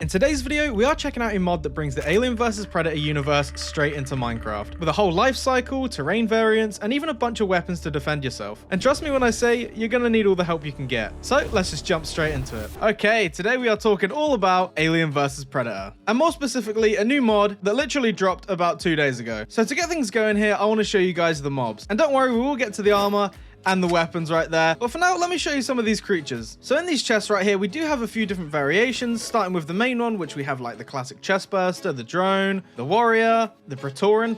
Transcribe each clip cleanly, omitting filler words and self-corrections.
In today's video, we are checking out a mod that brings the Alien vs Predator universe straight into Minecraft, with a whole life cycle, terrain variants, and even a bunch of weapons to defend yourself. And trust me when I say, you're gonna need all the help you can get. So let's just jump straight into it. Okay, today we are talking all about Alien vs Predator, and more specifically, a new mod that literally dropped about 2 days ago. So to get things going here, I want to show you guys the mobs. And don't worry, we will get to the armor and the weapons right there. But for now, let me show you some of these creatures. So in these chests right here, we do have a few different variations, starting with the main one, which we have like the classic chest burster, the drone, the warrior, the Praetorian,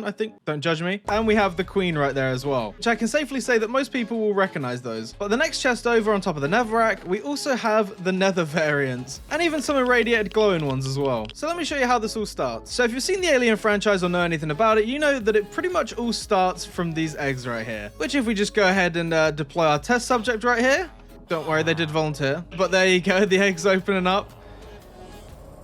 I think, don't judge me. And we have the queen right there as well, which I can safely say that most people will recognize those. But the next chest over on top of the netherrack, we also have the nether variants, and even some irradiated glowing ones as well. So let me show you how this all starts. So if you've seen the Alien franchise or know anything about it, you know that it pretty much all starts from these eggs right here, which if we just go ahead and deploy our test subject right here, don't worry, they did volunteer, but there you go, the eggs opening up.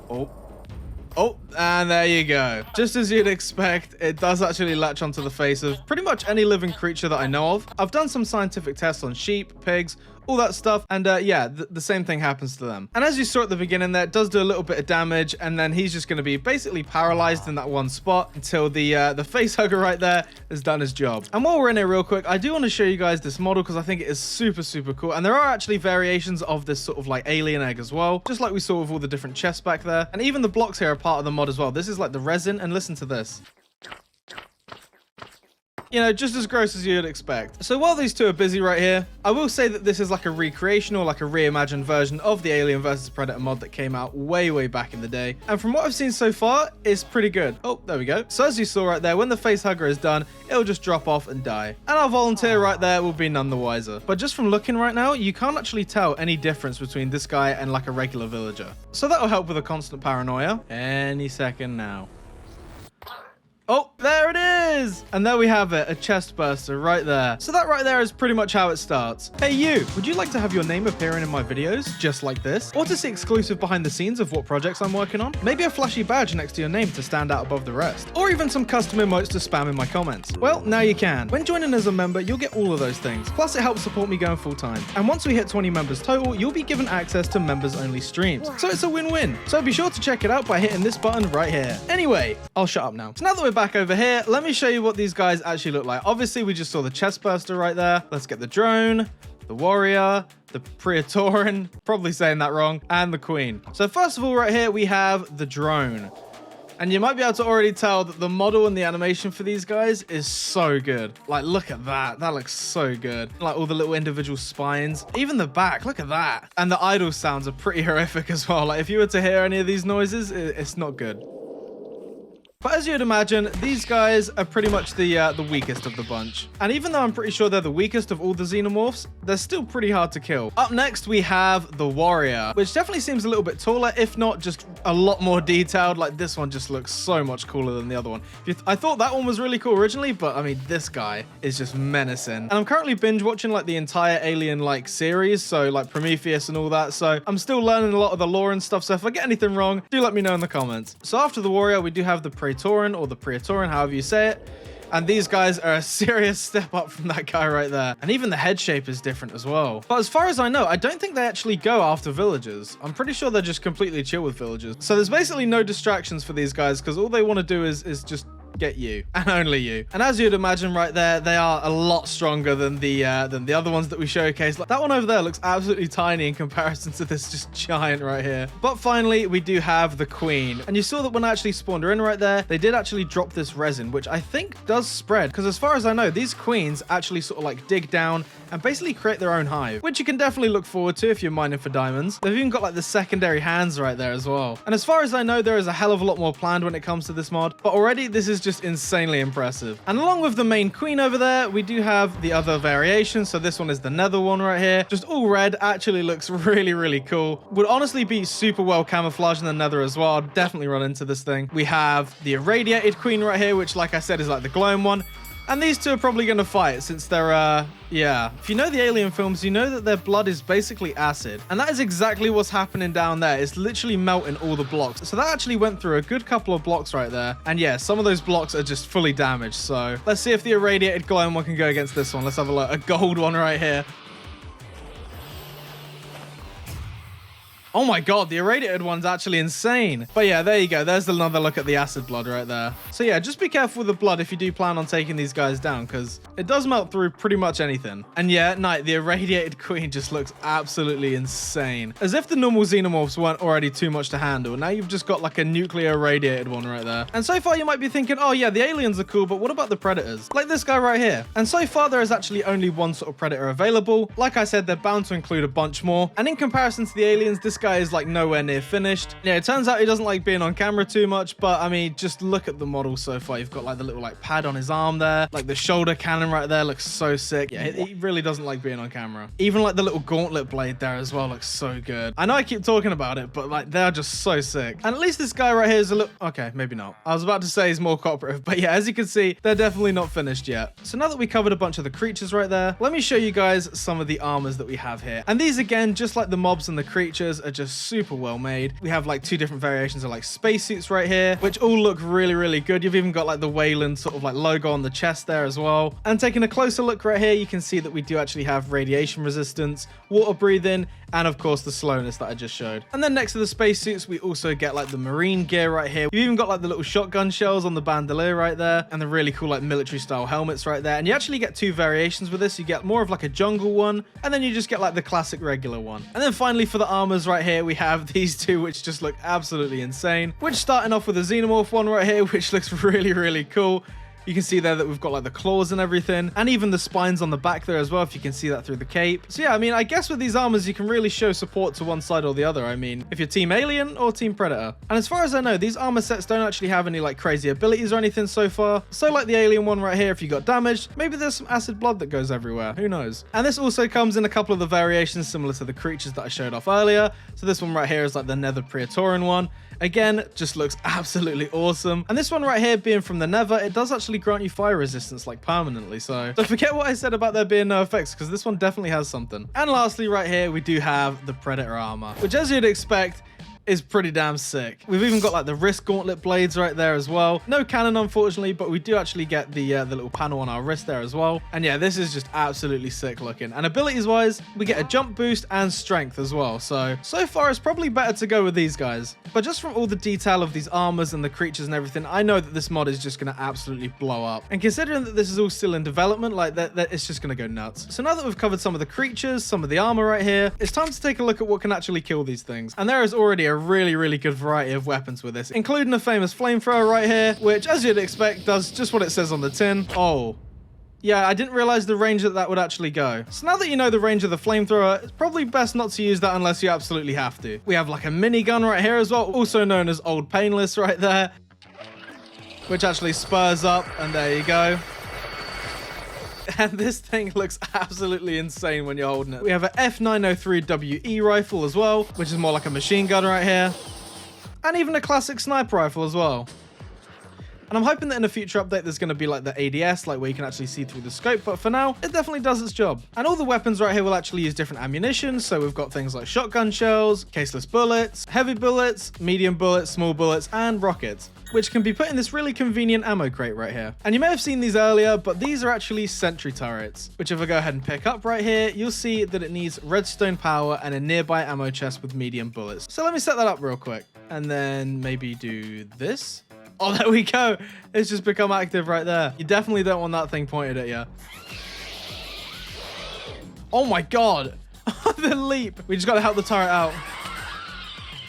Oh, and there you go. Just as you'd expect, it does actually latch onto the face of pretty much any living creature that I know of. I've done some scientific tests on sheep, pigs, all that stuff, and yeah, the same thing happens to them. And as you saw at the beginning there, it does do a little bit of damage, and then he's just going to be basically paralyzed in that one spot until the facehugger right there has done his job. And while we're in here real quick, I do want to show you guys this model because I think it is super cool, and there are actually variations of this sort of like alien egg as well, just like we saw with all the different chests back there. And even the blocks here are part of the mod as well. This is like the resin, and listen to this. You know, just as gross as you'd expect. So while these two are busy right here, I will say that this is like a recreation or like a reimagined version of the Alien vs Predator mod that came out way back in the day. And from what I've seen so far, it's pretty good. Oh, there we go. So as you saw right there, when the facehugger is done, it'll just drop off and die. And our volunteer right there will be none the wiser. But just from looking right now, you can't actually tell any difference between this guy and like a regular villager. So that'll help with a constant paranoia. Any second now. Oh, there it is! And there we have it, a chest burster right there. So that right there is pretty much how it starts. Hey you, would you like to have your name appearing in my videos, just like this? Or to see exclusive behind the scenes of what projects I'm working on? Maybe a flashy badge next to your name to stand out above the rest? Or even some custom emotes to spam in my comments? Well, now you can. When joining as a member, you'll get all of those things. Plus it helps support me going full time. And once we hit 20 members total, you'll be given access to members only streams. So it's a win-win. So be sure to check it out by hitting this button right here. Anyway, I'll shut up now. So now that we're back over here, let me show you what these guys actually look like. Obviously, we just saw the chest burster right there. Let's get the drone, the warrior, the Praetorian, probably saying that wrong, and the queen. So first of all, right here, we have the drone. And you might be able to already tell that the model and the animation for these guys is so good. Like, look at that. That looks so good. Like all the little individual spines, even the back, look at that. And the idle sounds are pretty horrific as well. Like if you were to hear any of these noises, it's not good. But as you'd imagine, these guys are pretty much the weakest of the bunch. And even though I'm pretty sure they're the weakest of all the xenomorphs, they're still pretty hard to kill. Up next, we have the warrior, which definitely seems a little bit taller, if not just a lot more detailed. Like this one just looks so much cooler than the other one. I thought that one was really cool originally, but I mean, this guy is just menacing. And I'm currently binge watching like the entire Alien like series, so like Prometheus and all that. So I'm still learning a lot of the lore and stuff. So if I get anything wrong, do let me know in the comments. So after the warrior, we do have the Praetorian, or the Praetorian, however you say it. And these guys are a serious step up from that guy right there. And even the head shape is different as well. But as far as I know, I don't think they actually go after villagers. I'm pretty sure they're just completely chill with villagers. So there's basically no distractions for these guys because all they want to do is just get you and only you. And as you'd imagine right there, they are a lot stronger than the other ones that we showcased. Like that one over there looks absolutely tiny in comparison to this just giant right here. But finally, we do have the queen. And you saw that when I actually spawned her in right there, they did actually drop this resin, which I think does spread. Because as far as I know, these queens actually sort of like dig down and basically create their own hive, which you can definitely look forward to if you're mining for diamonds. They've even got like the secondary hands right there as well. And as far as I know, there is a hell of a lot more planned when it comes to this mod, but already this is just insanely impressive. And along with the main queen over there, we do have the other variations. So this one is the nether one right here, just all red. Actually looks really cool. Would honestly be super well camouflaged in the nether as well. I'd definitely run into this thing. We have the irradiated queen right here, which like I said is like the glowing one. And these two are probably going to fight since they're, yeah. If you know the Alien films, you know that their blood is basically acid. And that is exactly what's happening down there. It's literally melting all the blocks. So that actually went through a good couple of blocks right there. And yeah, some of those blocks are just fully damaged. So let's see if the irradiated glowing one can go against this one. Let's have a look. A gold one right here. Oh my god, the irradiated one's actually insane. But yeah, there you go. There's another look at the acid blood right there. So yeah, just be careful with the blood if you do plan on taking these guys down, because it does melt through pretty much anything. And yeah, at night, the irradiated queen just looks absolutely insane. As if the normal xenomorphs weren't already too much to handle. Now you've just got like a nuclear irradiated one right there. And so far you might be thinking, oh yeah, the aliens are cool, but what about the predators? Like this guy right here. And so far there is actually only one sort of predator available. Like I said, they're bound to include a bunch more. And in comparison to the aliens, this guy is like nowhere near finished. Yeah, it turns out he doesn't like being on camera too much, but I mean, just look at the model so far. You've got like the little like pad on his arm there, like the shoulder cannon right there looks so sick. Yeah, he really doesn't like being on camera. Even like the little gauntlet blade there as well looks so good. I know I keep talking about it, but like they're just so sick. And at least this guy right here is a little, okay, maybe not. I was about to say he's more cooperative, but yeah, as you can see, they're definitely not finished yet. So now that we covered a bunch of the creatures right there, let me show you guys some of the armors that we have here. And these again, just like the mobs and the creatures, are just super well made. We have like two different variations of like spacesuits right here, which all look really, really good. You've even got like the Wayland sort of like logo on the chest there as well. And taking a closer look right here, you can see that we do actually have radiation resistance, water breathing, and of course the slowness that I just showed. And then next to the spacesuits, we also get like the marine gear right here. You've even got like the little shotgun shells on the bandolier right there, and the really cool like military style helmets right there. And you actually get two variations with this. You get more of like a jungle one, and then you just get like the classic regular one. And then finally for the armors right here, we have these two which just look absolutely insane, which starting off with the xenomorph one right here, which looks really, really cool. You can see there that we've got like the claws and everything, and even the spines on the back there as well, if you can see that through the cape. So yeah, I mean, I guess with these armors, you can really show support to one side or the other. I mean, if you're Team Alien or Team Predator. And as far as I know, these armor sets don't actually have any like crazy abilities or anything so far. So like the Alien one right here, if you got damaged, maybe there's some acid blood that goes everywhere. Who knows? And this also comes in a couple of the variations similar to the creatures that I showed off earlier. So this one right here is like the Nether Praetorian one. Again, just looks absolutely awesome. And this one right here being from the Nether, it does actually grant you fire resistance like permanently. So don't forget what I said about there being no effects, because this one definitely has something. And lastly right here, we do have the Predator armor, which as you'd expect, is pretty damn sick. We've even got like the wrist gauntlet blades right there as well. No cannon, unfortunately, but we do actually get the little panel on our wrist there as well. And yeah, this is just absolutely sick looking. And abilities wise, we get a jump boost and strength as well. So far it's probably better to go with these guys. But just from all the detail of these armors and the creatures and everything, I know that this mod is just going to absolutely blow up. And considering that this is all still in development, like that it's just going to go nuts. So now that we've covered some of the creatures, some of the armor right here, it's time to take a look at what can actually kill these things. And there is already a really, really good variety of weapons with this, including a famous flamethrower right here, which as you'd expect does just what it says on the tin. Oh. Yeah, I didn't realize the range that would actually go. So now that you know the range of the flamethrower, it's probably best not to use that unless you absolutely have to. We have like a minigun right here as well, also known as Old Painless right there, which actually spurs up, and there you go. And this thing looks absolutely insane when you're holding it. We have a F903WE rifle as well, which is more like a machine gun right here. And even a classic sniper rifle as well. And I'm hoping that in a future update there's going to be like the ADS, like where you can actually see through the scope, but for now, it definitely does its job. And all the weapons right here will actually use different ammunition, so we've got things like shotgun shells, caseless bullets, heavy bullets, medium bullets, small bullets, and rockets, which can be put in this really convenient ammo crate right here. And you may have seen these earlier, but these are actually sentry turrets, which if I go ahead and pick up right here, you'll see that it needs redstone power and a nearby ammo chest with medium bullets. So let me set that up real quick, and then maybe do this. Oh, there we go. It's just become active right there. You definitely don't want that thing pointed at you. Oh my God. The leap. We just got to help the turret out.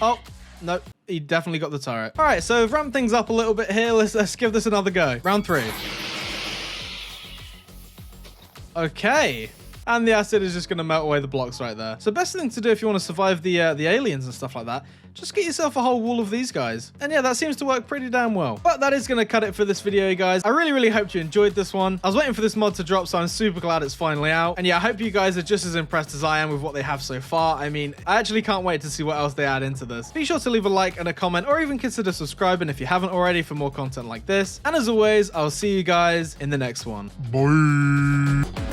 Oh, no. He definitely got the turret. All right, so ramp things up a little bit here. Let's give this another go. Round 3. Okay. And the acid is just going to melt away the blocks right there. So best thing to do if you want to survive the aliens and stuff like that, just get yourself a whole wall of these guys. And yeah, that seems to work pretty damn well. But that is going to cut it for this video, guys. I really, really hope you enjoyed this one. I was waiting for this mod to drop, so I'm super glad it's finally out. And yeah, I hope you guys are just as impressed as I am with what they have so far. I mean, I actually can't wait to see what else they add into this. Be sure to leave a like and a comment, or even consider subscribing if you haven't already for more content like this. And as always, I'll see you guys in the next one. Bye.